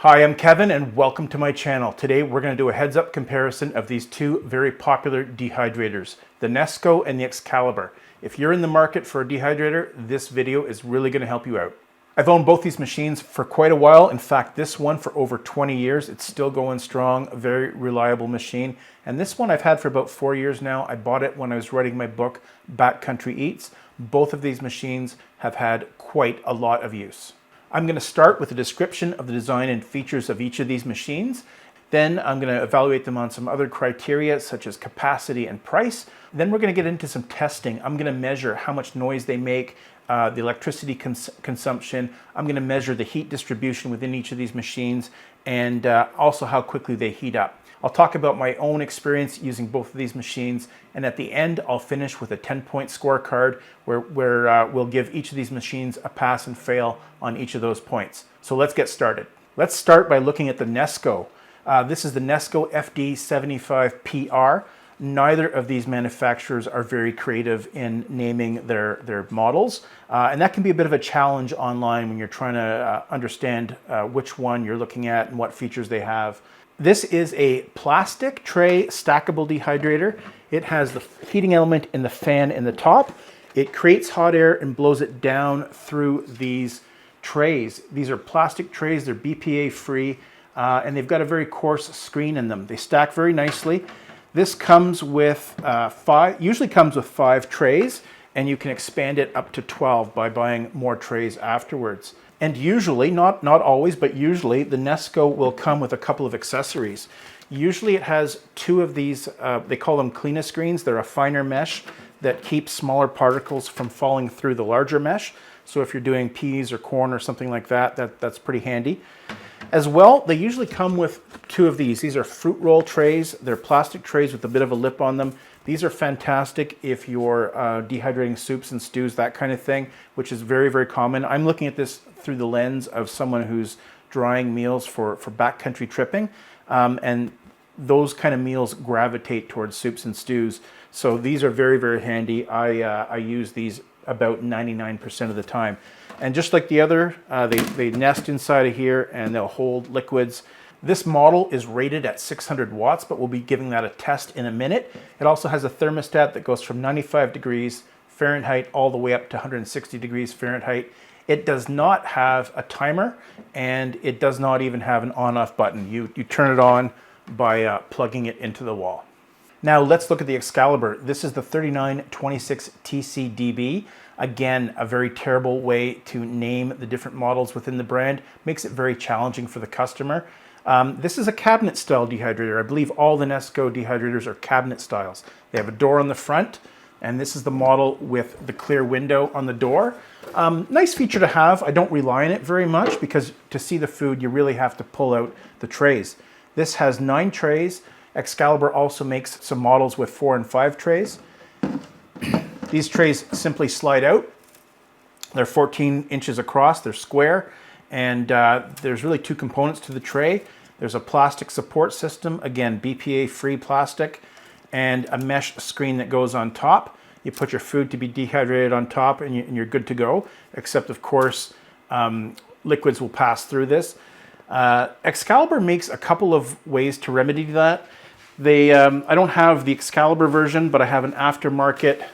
Hi, I'm Kevin and welcome to my channel. Today we're going to do a heads-up comparison of these two very popular dehydrators, the Nesco and the Excalibur. If you're in the market for a dehydrator, this video is really going to help you out. I've owned both these machines for quite a while. In fact, this one for over 20 years. It's still going strong, a very reliable machine. And this one I've had for about 4 years now. I bought it when I was writing my book, Backcountry Eats. Both of these machines have had quite a lot of use. I'm going to start with a description of the design and features of each of these machines. Then I'm going to evaluate them on some other criteria such as capacity and price. Then we're going to get into some testing. I'm going to measure how much noise they make, the electricity consumption. I'm going to measure the heat distribution within each of these machines and also how quickly they heat up. I'll talk about my own experience using both of these machines, and at the end I'll finish with a 10-point scorecard where we'll give each of these machines a pass and fail on each of those points. So let's get started. Let's start by looking at the Nesco. This is the Nesco FD75PR. Neither of these manufacturers are very creative in naming their models, and that can be a bit of a challenge online when you're trying to understand which one you're looking at and what features they have. This is a plastic tray stackable dehydrator. It has the heating element in the fan in the top. It creates hot air and blows it down through these trays. These are plastic trays, they're BPA free, and they've got a very coarse screen in them. They stack very nicely. This comes with usually comes with 5 trays, and you can expand it up to 12 by buying more trays afterwards. And usually, not always, but usually the Nesco will come with a couple of accessories. Usually it has 2 of these, they call them cleaner screens. They're a finer mesh that keeps smaller particles from falling through the larger mesh. So if you're doing peas or corn or something like that, that's pretty handy. As well, they usually come with 2 of these. These are fruit roll trays. They're plastic trays with a bit of a lip on them. These are fantastic if you're dehydrating soups and stews, that kind of thing, which is very, very common. I'm looking at this through the lens of someone who's drying meals for backcountry tripping, and those kind of meals gravitate towards soups and stews. So these are very, very handy. I use these about 99% of the time. And just like the other, they nest inside of here and they'll hold liquids. This model is rated at 600 watts, but we'll be giving that a test in a minute. It also has a thermostat that goes from 95 degrees Fahrenheit all the way up to 160 degrees Fahrenheit. It does not have a timer, and it does not even have an on-off button. You turn it on by plugging it into the wall. Now let's look at the Excalibur. This is the 3926 TCDB. Again, a very terrible way to name the different models within the brand. Makes it very challenging for the customer. This is a cabinet style dehydrator. I believe all the Nesco dehydrators are cabinet styles. They have a door on the front, and this is the model with the clear window on the door. Nice feature to have. I don't rely on it very much because to see the food, you really have to pull out the trays. This has 9 trays. Excalibur also makes some models with 4 and 5 trays. These trays simply slide out. They're 14 inches across, they're square, and there's really 2 components to the tray. There's a plastic support system, again, BPA-free plastic, and a mesh screen that goes on top. You put your food to be dehydrated on top and you're good to go, except of course, liquids will pass through this. Excalibur makes a couple of ways to remedy that. I don't have the Excalibur version, but I have an aftermarket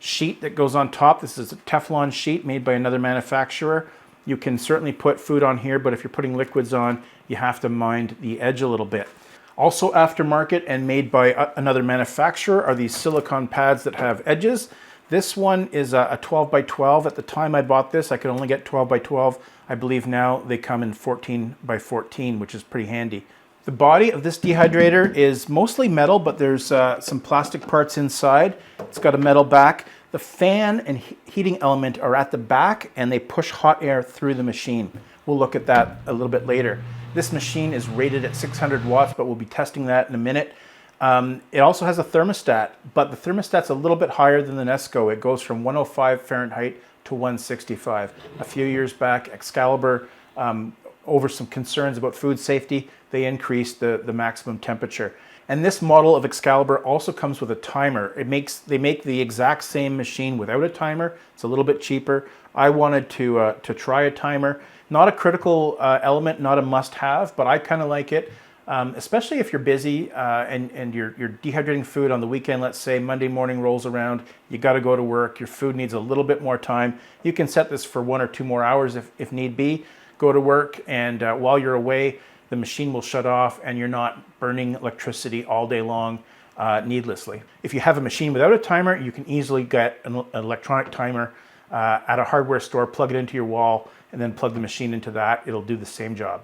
sheet that goes on top. This is a Teflon sheet made by another manufacturer. You can certainly put food on here, but if you're putting liquids on, you have to mind the edge a little bit. Also aftermarket and made by another manufacturer are these silicone pads that have edges. This one is a 12 by 12. At the time I bought this, I could only get 12 by 12. I believe now they come in 14 by 14, which is pretty handy. The body of this dehydrator is mostly metal, but there's some plastic parts inside. It's got a metal back. The fan and heating element are at the back, and they push hot air through the machine. We'll look at that a little bit later. This machine is rated at 600 watts, but we'll be testing that in a minute. It also has a thermostat, but the thermostat's a little bit higher than the Nesco. It goes from 105 Fahrenheit to 165. A few years back, Excalibur, over some concerns about food safety, they increased the maximum temperature. And this model of Excalibur also comes with a timer. They make the exact same machine without a timer. It's a little bit cheaper. I wanted to try a timer. Not a critical element, not a must-have, but I kind of like it. Especially if you're busy and you're dehydrating food on the weekend. Let's say Monday morning rolls around, you got to go to work, your food needs a little bit more time. You can set this for 1 or 2 more hours if need be. Go to work, and while you're away, the machine will shut off and you're not burning electricity all day long needlessly. If you have a machine without a timer, you can easily get an electronic timer at a hardware store, plug it into your wall, and then plug the machine into that. It'll do the same job.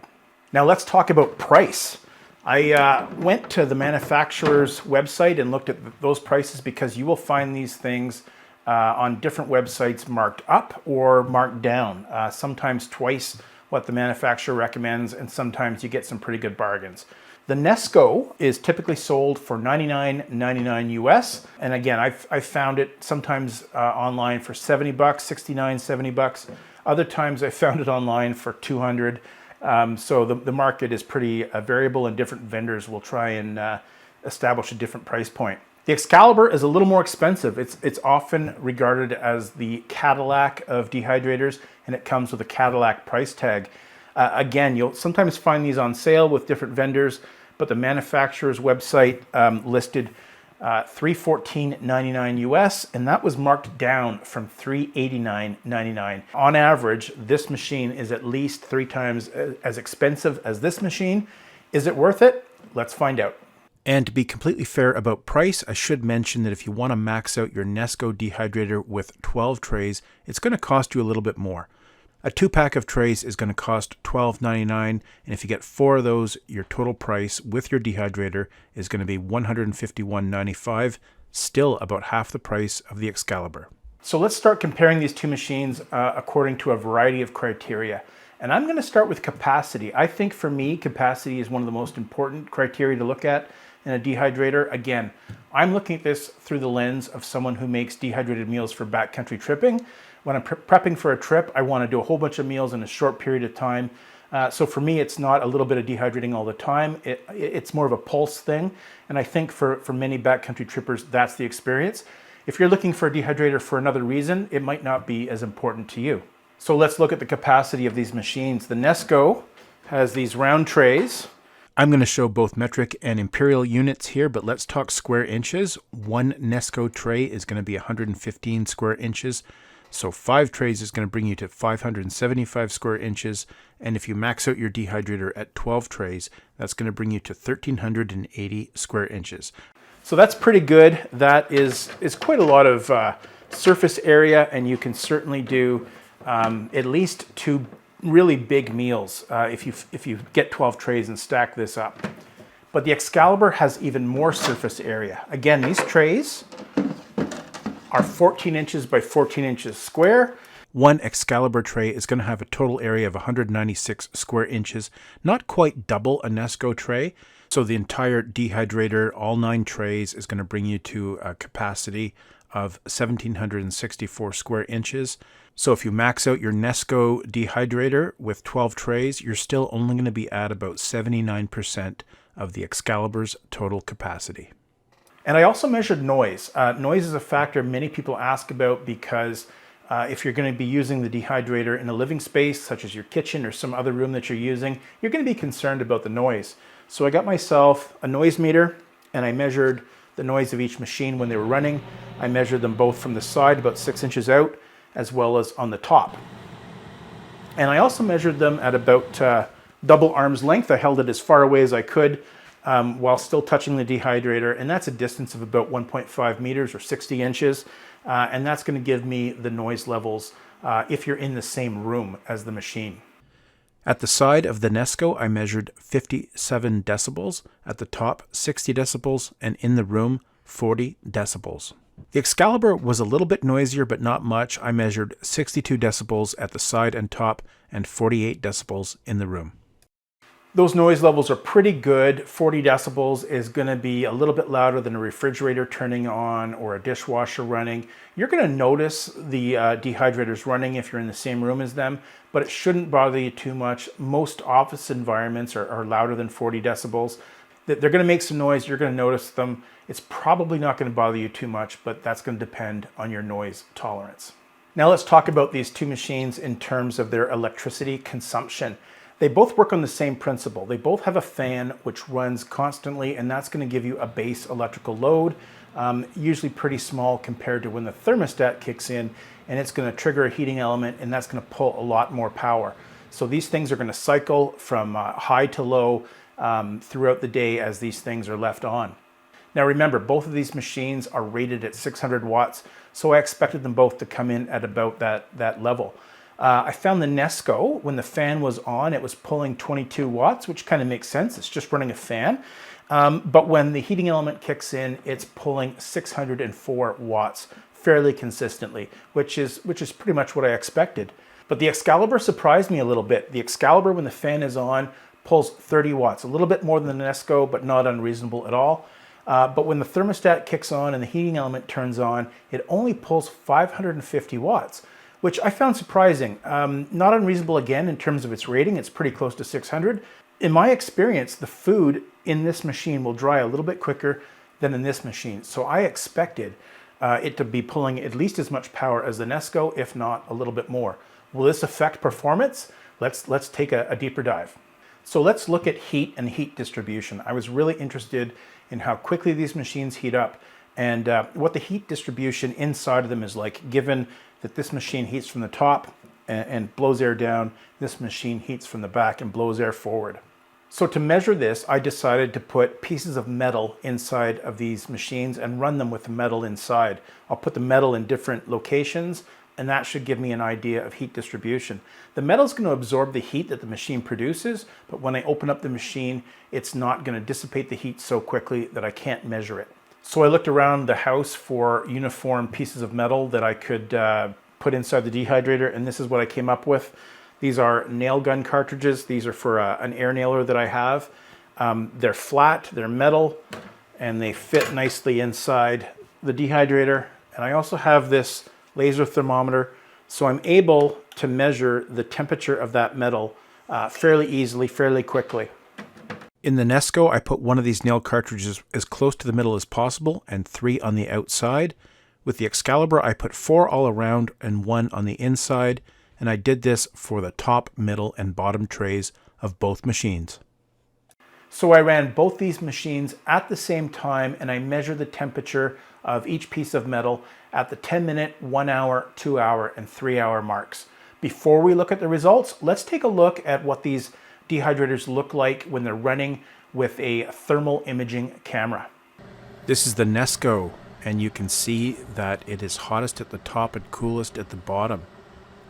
Now let's talk about price. I went to the manufacturer's website and looked at those prices, because you will find these things on different websites marked up or marked down, sometimes twice what the manufacturer recommends, and sometimes you get some pretty good bargains. The Nesco is typically sold for $99.99 US, and again, I've found it sometimes online for 70 bucks, 69, 70 bucks. Other times I found it online for 200. So the market is pretty variable, and different vendors will try and establish a different price point. The Excalibur is a little more expensive. It's often regarded as the Cadillac of dehydrators, and it comes with a Cadillac price tag. Again, you'll sometimes find these on sale with different vendors, but the manufacturer's website listed $314.99 US, and that was marked down from $389.99. On average, this machine is at least 3 times as expensive as this machine. Is it worth it? Let's find out. And to be completely fair about price, I should mention that if you want to max out your Nesco dehydrator with 12 trays, it's going to cost you a little bit more. A 2-pack of trays is going to cost $12.99, and if you get 4 of those, your total price with your dehydrator is going to be $151.95, still about half the price of the Excalibur. So let's start comparing these two machines according to a variety of criteria. And I'm going to start with capacity. I think for me, capacity is one of the most important criteria to look at in a dehydrator. Again, I'm looking at this through the lens of someone who makes dehydrated meals for backcountry tripping. When I'm prepping for a trip, I want to do a whole bunch of meals in a short period of time. So for me, it's not a little bit of dehydrating all the time. It's more of a pulse thing. And I think for many backcountry trippers, that's the experience. If you're looking for a dehydrator for another reason, it might not be as important to you. So let's look at the capacity of these machines. The Nesco has these round trays. I'm going to show both metric and imperial units here, but let's talk square inches. One Nesco tray is going to be 115 square inches. So 5 trays is going to bring you to 575 square inches. And if you max out your dehydrator at 12 trays, that's going to bring you to 1,380 square inches. So that's pretty good. That is quite a lot of surface area, and you can certainly do at least 2 really big meals if you get 12 trays and stack this up. But the Excalibur has even more surface area. Again, these trays are 14 inches by 14 inches square. One Excalibur tray is going to have a total area of 196 square inches, not quite double a Nesco tray. So the entire dehydrator, all 9 trays, is going to bring you to a capacity of 1,764 square inches. So if you max out your Nesco dehydrator with 12 trays, you're still only going to be at about 79% of the Excalibur's total capacity. And I also measured noise. Noise is a factor many people ask about, because if you're going to be using the dehydrator in a living space, such as your kitchen or some other room that you're using, you're going to be concerned about the noise. So I got myself a noise meter, and I measured the noise of each machine when they were running. I measured them both from the side, about 6 inches out, as well as on the top. And I also measured them at about double arm's length. I held it as far away as I could while still touching the dehydrator, and that's a distance of about 1.5 meters or 60 inches. And that's going to give me the noise levels if you're in the same room as the machine. At the side of the Nesco, I measured 57 decibels, at the top 60 decibels, and in the room 40 decibels. The Excalibur was a little bit noisier, but not much. I measured 62 decibels at the side and top, and 48 decibels in the room. Those noise levels are pretty good. 40 decibels is going to be a little bit louder than a refrigerator turning on or a dishwasher running. You're going to notice the dehydrators running if you're in the same room as them, but it shouldn't bother you too much. Most office environments are louder than 40 decibels. They're going to make some noise. You're going to notice them. It's probably not going to bother you too much, but that's going to depend on your noise tolerance. Now let's talk about these two machines in terms of their electricity consumption. They both work on the same principle. They both have a fan which runs constantly, and that's going to give you a base electrical load, usually pretty small compared to when the thermostat kicks in, and it's going to trigger a heating element, and that's going to pull a lot more power. So these things are going to cycle from high to low throughout the day as these things are left on. Now remember, both of these machines are rated at 600 watts, so I expected them both to come in at about that level. I found the Nesco, when the fan was on, it was pulling 22 watts, which kind of makes sense. It's just running a fan. But when the heating element kicks in, it's pulling 604 watts fairly consistently, which is pretty much what I expected. But the Excalibur surprised me a little bit. The Excalibur, when the fan is on, pulls 30 watts, a little bit more than the Nesco, but not unreasonable at all. But when the thermostat kicks on and the heating element turns on, it only pulls 550 watts, which I found surprising. Not unreasonable again in terms of its rating. It's pretty close to 600. In my experience, the food in this machine will dry a little bit quicker than in this machine. So I expected it to be pulling at least as much power as the Nesco, if not a little bit more. Will this affect performance? Let's take a deeper dive. So let's look at heat and heat distribution. I was really interested in how quickly these machines heat up and what the heat distribution inside of them is like, given that this machine heats from the top and blows air down, this machine heats from the back and blows air forward. So to measure this, I decided to put pieces of metal inside of these machines and run them with the metal inside. I'll put the metal in different locations, and that should give me an idea of heat distribution. The metal is going to absorb the heat that the machine produces, but when I open up the machine, it's not going to dissipate the heat so quickly that I can't measure it. So I looked around the house for uniform pieces of metal that I could put inside the dehydrator, and this is what I came up with. These are nail gun cartridges. These are for an air nailer that I have. They're flat, they're metal, and they fit nicely inside the dehydrator. And I also have this laser thermometer, so I'm able to measure the temperature of that metal fairly easily, fairly quickly. In the Nesco, I put one of these nail cartridges as close to the middle as possible and 3 on the outside. With the Excalibur, I put 4 all around and 1 on the inside, and I did this for the top, middle, and bottom trays of both machines. So I ran both these machines at the same time, and I measured the temperature of each piece of metal at the 10-minute, 1-hour, 2-hour, and 3-hour marks. Before we look at the results, let's take a look at what these dehydrators look like when they're running with a thermal imaging camera. This is the Nesco, and you can see that it is hottest at the top and coolest at the bottom.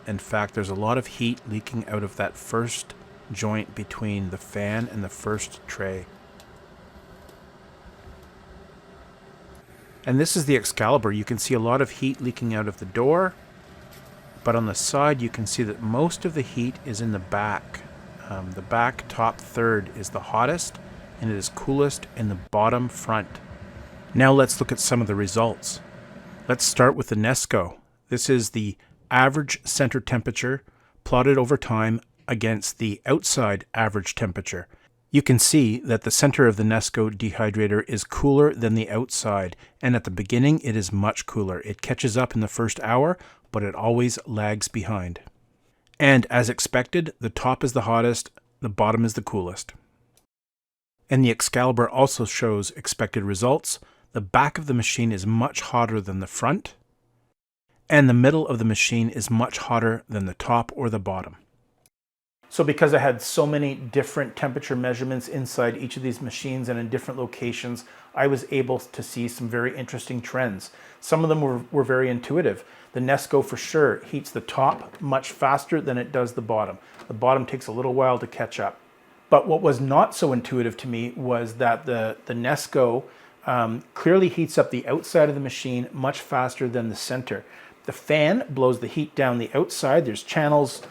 In fact, there's a lot of heat leaking out of that first joint between the fan and the first tray. And this is the Excalibur. You can see a lot of heat leaking out of the door, but on the side you can see that most of the heat is in the back. The back top third is the hottest, and it is coolest in the bottom front. Now let's look at some of the results. Let's start with the Nesco. This is the average center temperature plotted over time against the outside average temperature. You can see that the center of the Nesco dehydrator is cooler than the outside, and at the beginning it is much cooler. It catches up in the first hour, but it always lags behind. And as expected, the top is the hottest, the bottom is the coolest. And the Excalibur also shows expected results. The back of the machine is much hotter than the front, and the middle of the machine is much hotter than the top or the bottom. So because I had so many different temperature measurements inside each of these machines and in different locations, I was able to see some very interesting trends. Some of them were very intuitive. The Nesco for sure heats the top much faster than it does the bottom. The bottom takes a little while to catch up. But what was not so intuitive to me was that the Nesco clearly heats up the outside of the machine much faster than the center. The fan blows the heat down the outside. There's channels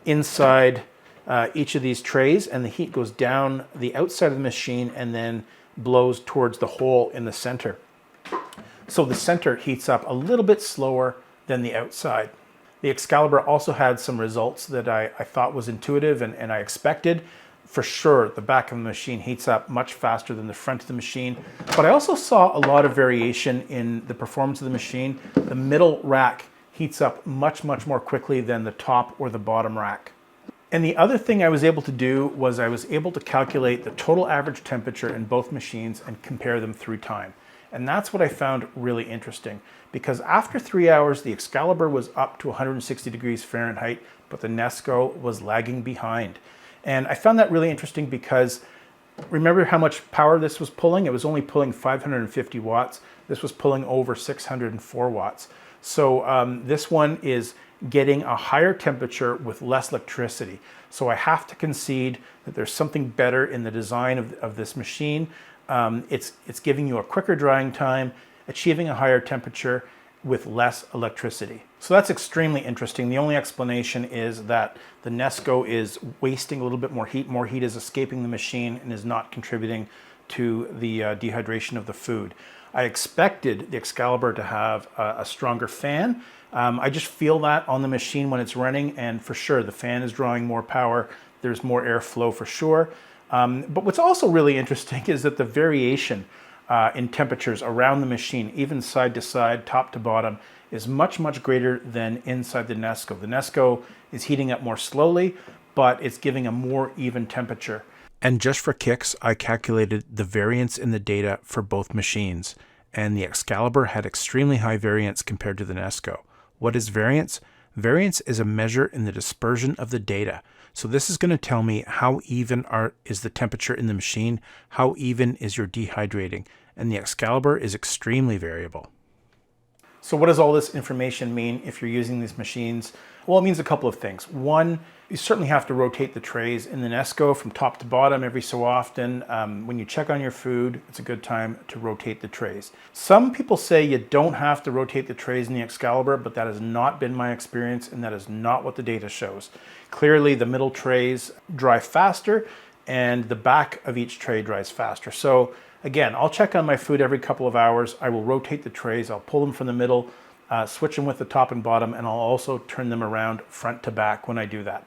inside each of these trays, and the heat goes down the outside of the machine and then blows towards the hole in the center. So the center heats up a little bit slower than the outside. The Excalibur also had some results that I thought was intuitive and I expected. for sure, the back of the machine heats up much faster than the front of the machine. But I also saw a lot of variation in the performance of the machine. The middle rack heats up much more quickly than the top or the bottom rack. And the other thing I was able to do was I was able to calculate the total average temperature in both machines and compare them through time. And that's what I found really interesting, because after 3 hours, the Excalibur was up to 160 degrees Fahrenheit, but the Nesco was lagging behind. And I found that really interesting because remember how much power this was pulling? It was only pulling 550 watts. This was pulling over 604 watts. So this one is getting a higher temperature with less electricity. So I have to concede that there's something better in the design of this machine. It's giving you a quicker drying time, achieving a higher temperature with less electricity. So that's extremely interesting. The only explanation is that the Nesco is wasting a little bit more heat. More heat is escaping the machine and is not contributing to the dehydration of the food. I expected the Excalibur to have a stronger fan. I just feel that on the machine when it's running, and for sure the fan is drawing more power. There's more airflow for sure. But what's also really interesting is that the variation in temperatures around the machine, even side to side, top to bottom, is much greater than inside the Nesco. The Nesco is heating up more slowly, but it's giving a more even temperature. And just for kicks, I calculated the variance in the data for both machines, and the Excalibur had extremely high variance compared to the Nesco. What is variance? Variance is a measure in the dispersion of the data. So this is going to tell me how even is the temperature in the machine, how even is your dehydrating, and the Excalibur is extremely variable. So what does all this information mean if you're using these machines? Well, it means a couple of things. One, you certainly have to rotate the trays in the Nesco from top to bottom every so often. When you check on your food, it's a good time to rotate the trays. Some people say you don't have to rotate the trays in the Excalibur, but that has not been my experience, and that is not what the data shows. Clearly, the middle trays dry faster, and the back of each tray dries faster. So again, I'll check on my food every couple of hours. I will rotate the trays. I'll pull them from the middle, switch them with the top and bottom, and I'll also turn them around front to back when I do that.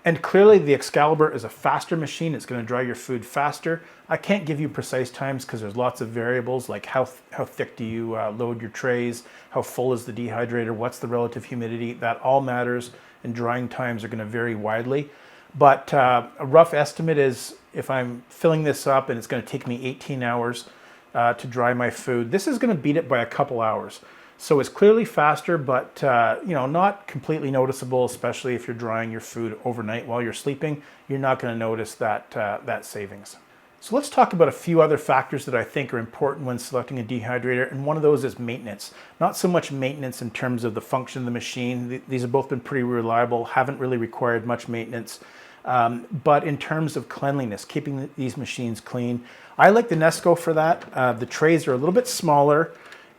And clearly the Excalibur is a faster machine. It's going to dry your food faster. I can't give you precise times because there's lots of variables, like how thick do you load your trays, how full is the dehydrator, what's the relative humidity. That all matters, and drying times are going to vary widely. But a rough estimate is if I'm filling this up and it's going to take me 18 hours to dry my food, this is going to beat it by a couple hours. So it's clearly faster, but not completely noticeable, especially if you're drying your food overnight while you're sleeping. You're not going to notice that savings. So let's talk about a few other factors that I think are important when selecting a dehydrator, and one of those is maintenance. Not so much maintenance in terms of the function of the machine. These have both been pretty reliable, haven't really required much maintenance. But in terms of cleanliness, keeping these machines clean, I like the Nesco for that. The trays are a little bit smaller,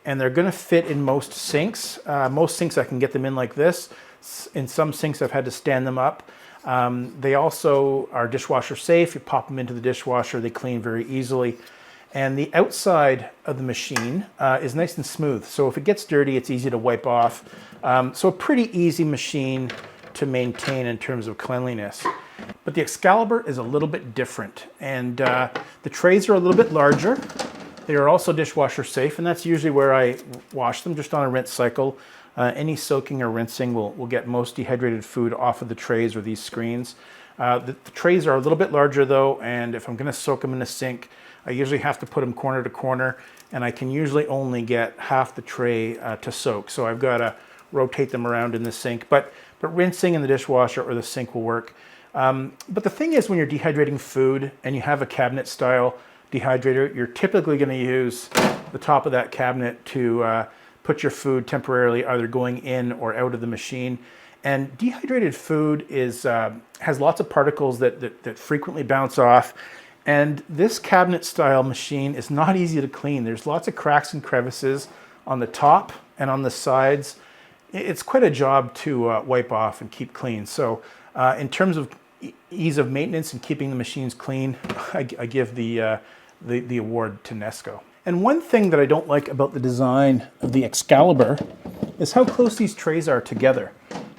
and they're going to fit in most sinks. Most sinks I can get them in like this. In some sinks I've had to stand them up. They also are dishwasher safe. You pop them into the dishwasher, they clean very easily. And the outside of the machine is nice and smooth. So if it gets dirty, it's easy to wipe off. So a pretty easy machine to maintain in terms of cleanliness. But the Excalibur is a little bit different. And the trays are a little bit larger. They are also dishwasher safe, and that's usually where I wash them, just on a rinse cycle. Any soaking or rinsing will get most dehydrated food off of the trays or these screens. The trays are a little bit larger though, and if I'm going to soak them in a sink, I usually have to put them corner to corner, and I can usually only get half the tray to soak. So I've got to rotate them around in the sink, but rinsing in the dishwasher or the sink will work. But the thing is, when you're dehydrating food and you have a cabinet style dehydrator, you're typically going to use the top of that cabinet to put your food temporarily either going in or out of the machine. And dehydrated food has lots of particles that frequently bounce off. And this cabinet style machine is not easy to clean. There's lots of cracks and crevices on the top and on the sides. It's quite a job to wipe off and keep clean. So in terms of ease of maintenance and keeping the machines clean, I give the award to Nesco. And one thing that I don't like about the design of the Excalibur is how close these trays are together.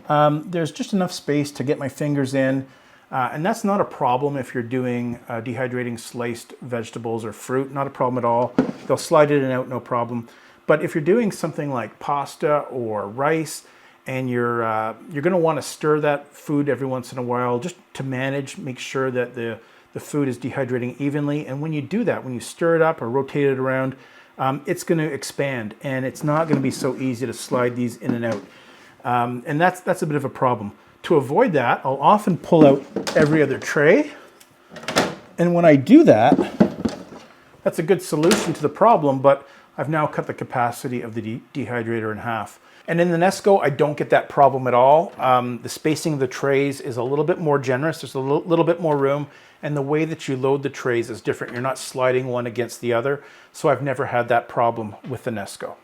There's just enough space to get my fingers in. And that's not a problem if you're doing dehydrating sliced vegetables or fruit, not a problem at all. They'll slide in and out, no problem. But if you're doing something like pasta or rice, and you're going to want to stir that food every once in a while just to manage, make sure that the food is dehydrating evenly. And when you do that, when you stir it up or rotate it around, it's going to expand, and it's not going to be so easy to slide these in and out. And that's a bit of a problem. To avoid that, I'll often pull out every other tray. And when I do that, that's a good solution to the problem, but I've now cut the capacity of the dehydrator in half. And in the Nesco, I don't get that problem at all. The spacing of the trays is a little bit more generous. There's a little bit more room, and the way that you load the trays is different. You're not sliding one against the other, so I've never had that problem with the Nesco.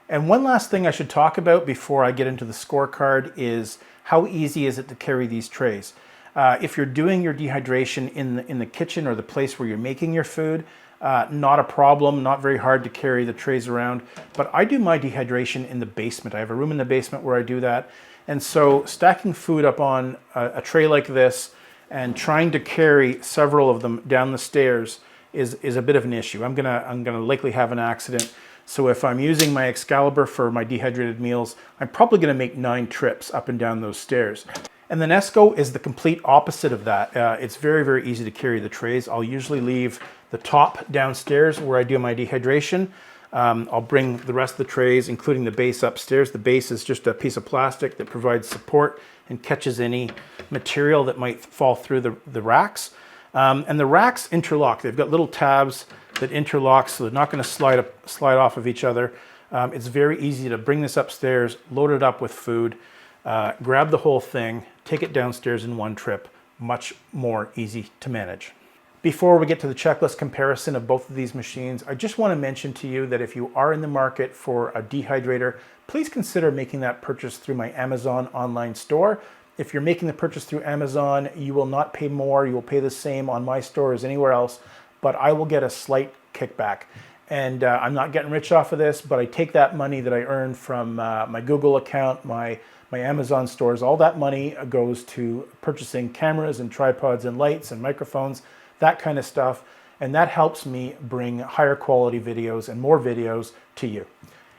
And one last thing I should talk about before I get into the scorecard is how easy is it to carry these trays. If you're doing your dehydration in the kitchen or the place where you're making your food, not a problem, not very hard to carry the trays around. But I do my dehydration in the basement. I have a room in the basement where I do that. And so stacking food up on a tray like this and trying to carry several of them down the stairs is a bit of an issue. I'm gonna likely have an accident. So if I'm using my Excalibur for my dehydrated meals, I'm probably gonna make 9 trips up and down those stairs. And the Nesco is the complete opposite of that. It's very, very easy to carry the trays. I'll usually leave the top downstairs where I do my dehydration. I'll bring the rest of the trays, including the base, upstairs. The base is just a piece of plastic that provides support and catches any material that might fall through the racks. And the racks interlock. They've got little tabs that interlock, so they're not going to slide off of each other. It's very easy to bring this upstairs, load it up with food, grab the whole thing, take it downstairs in one trip. Much more easy to manage. Before we get to the checklist comparison of both of these machines, I just want to mention to you that if you are in the market for a dehydrator, please consider making that purchase through my Amazon online store. If you're making the purchase through Amazon, you will not pay more. You will pay the same on my store as anywhere else, but I will get a slight kickback. And I'm not getting rich off of this, but I take that money that I earn from my Google account, my Amazon stores, all that money goes to purchasing cameras and tripods and lights and microphones, that kind of stuff. And that helps me bring higher quality videos and more videos to you.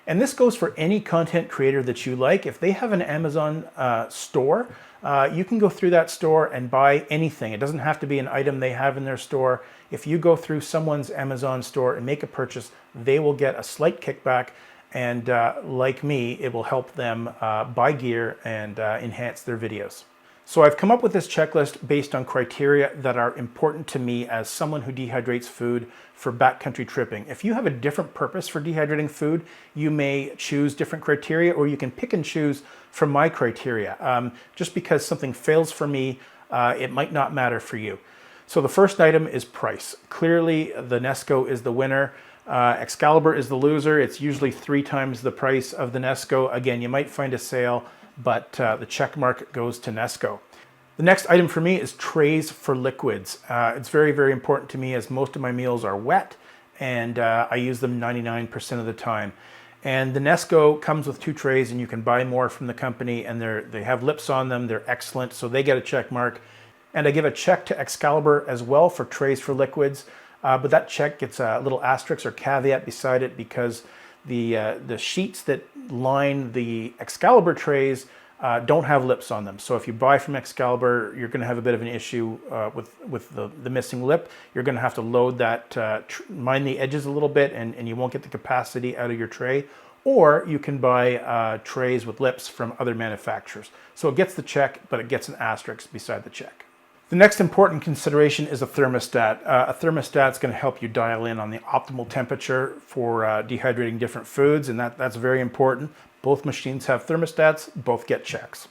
And this goes for any content creator that you like. If they have an Amazon store, you can go through that store and buy anything. It doesn't have to be an item they have in their store. If you go through someone's Amazon store and make a purchase, they will get a slight kickback. And like me, it will help them buy gear and enhance their videos. So I've come up with this checklist based on criteria that are important to me as someone who dehydrates food for backcountry tripping. If you have a different purpose for dehydrating food, you may choose different criteria, or you can pick and choose from my criteria. Just because something fails for me, it might not matter for you. So the first item is price. Clearly, the Nesco is the winner. Excalibur is the loser. It's usually 3 times the price of the Nesco. Again, you might find a sale, but the check mark goes to Nesco. The next item for me is trays for liquids. It's very, very important to me as most of my meals are wet, and I use them 99% of the time. And the Nesco comes with 2 trays, and you can buy more from the company, and they have lips on them. They're excellent, so they get a check mark. And I give a check to Excalibur as well for trays for liquids, but that check gets a little asterisk or caveat beside it because the sheets that line the Excalibur trays don't have lips on them. So if you buy from Excalibur, you're going to have a bit of an issue with the missing lip. You're going to have to load that, mind the edges a little bit, and you won't get the capacity out of your tray. Or you can buy trays with lips from other manufacturers. So it gets the check, but it gets an asterisk beside the check. The next important consideration is a thermostat. A thermostat is going to help you dial in on the optimal temperature for dehydrating different foods, and that's very important. Both machines have thermostats, both get checks.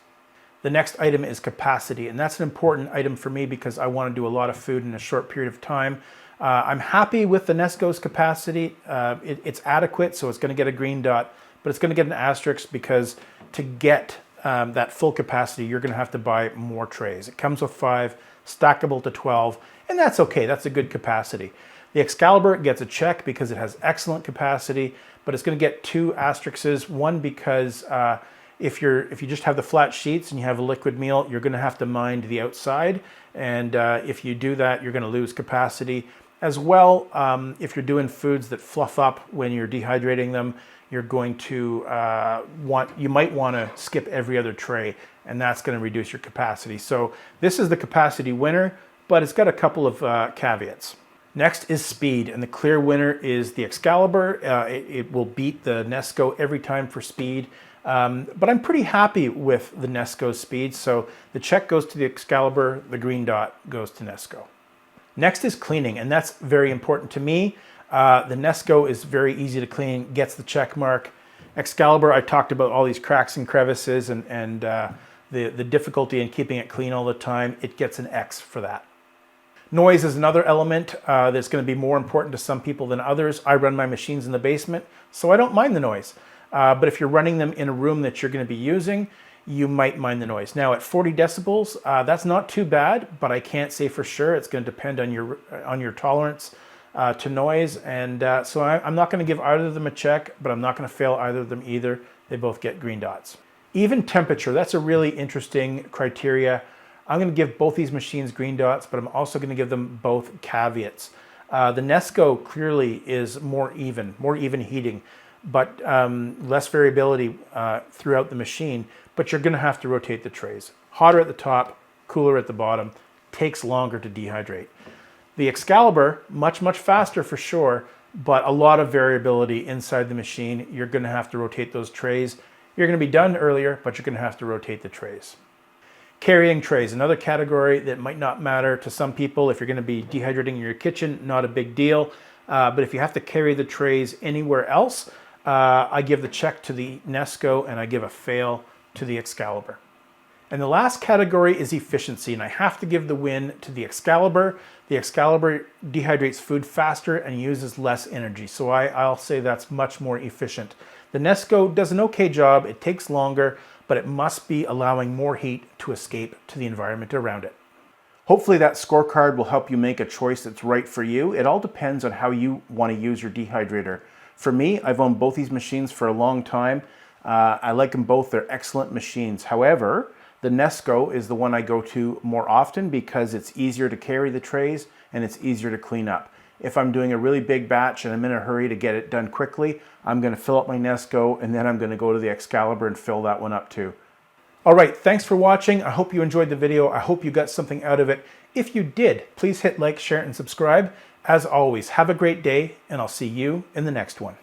The next item is capacity, and that's an important item for me because I want to do a lot of food in a short period of time. I'm happy with the Nesco's capacity. It's adequate, so it's going to get a green dot, but it's going to get an asterisk because to get that full capacity, you're going to have to buy more trays. It comes with 5, stackable to 12, and that's okay. That's a good capacity. The Excalibur gets a check because it has excellent capacity, but it's going to get 2 asterisks. One because If you just have the flat sheets and you have a liquid meal, you're going to have to mind the outside. And if you do that, you're going to lose capacity. As well, if you're doing foods that fluff up when you're dehydrating them, you're going to you might want to skip every other tray, and that's going to reduce your capacity. So this is the capacity winner, but it's got a couple of caveats. Next is speed, and the clear winner is the Excalibur. It will beat the Nesco every time for speed, but I'm pretty happy with the Nesco's speed, so the check goes to the Excalibur, the green dot goes to Nesco. Next is cleaning, and that's very important to me. The Nesco is very easy to clean, gets the check mark. Excalibur, I talked about all these cracks and crevices and the difficulty in keeping it clean all the time. It gets an X for that. Noise is another element that's going to be more important to some people than others. I run my machines in the basement, so I don't mind the noise. But if you're running them in a room that you're going to be using, you might mind the noise. Now at 40 decibels, that's not too bad, but I can't say for sure. It's going to depend on your tolerance to noise. And so I'm not going to give either of them a check, but I'm not going to fail either of them either. They both get green dots. Even temperature, that's a really interesting criteria. I'm going to give both these machines green dots, but I'm also going to give them both caveats. The Nesco clearly is more even heating, but less variability throughout the machine, but you're going to have to rotate the trays. Hotter at the top, cooler at the bottom, takes longer to dehydrate. The Excalibur, much faster for sure, but a lot of variability inside the machine. You're going to have to rotate those trays. You're going to be done earlier, but you're going to have to rotate the trays. Carrying trays, another category that might not matter to some people. If you're going to be dehydrating in your kitchen, not a big deal. But if you have to carry the trays anywhere else, I give the check to the Nesco and I give a fail to the Excalibur. And the last category is efficiency, and I have to give the win to the Excalibur. The Excalibur dehydrates food faster and uses less energy, so I'll say that's much more efficient. The Nesco does an okay job. It takes longer, but it must be allowing more heat to escape to the environment around it. Hopefully that scorecard will help you make a choice that's right for you. It all depends on how you want to use your dehydrator. For me, I've owned both these machines for a long time. I like them both. They're excellent machines. However, the Nesco is the one I go to more often because it's easier to carry the trays and it's easier to clean up. If I'm doing a really big batch and I'm in a hurry to get it done quickly, I'm going to fill up my Nesco and then I'm going to go to the Excalibur and fill that one up too. All right, thanks for watching. I hope you enjoyed the video. I hope you got something out of it. If you did, please hit like, share, and subscribe. As always, have a great day, and I'll see you in the next one.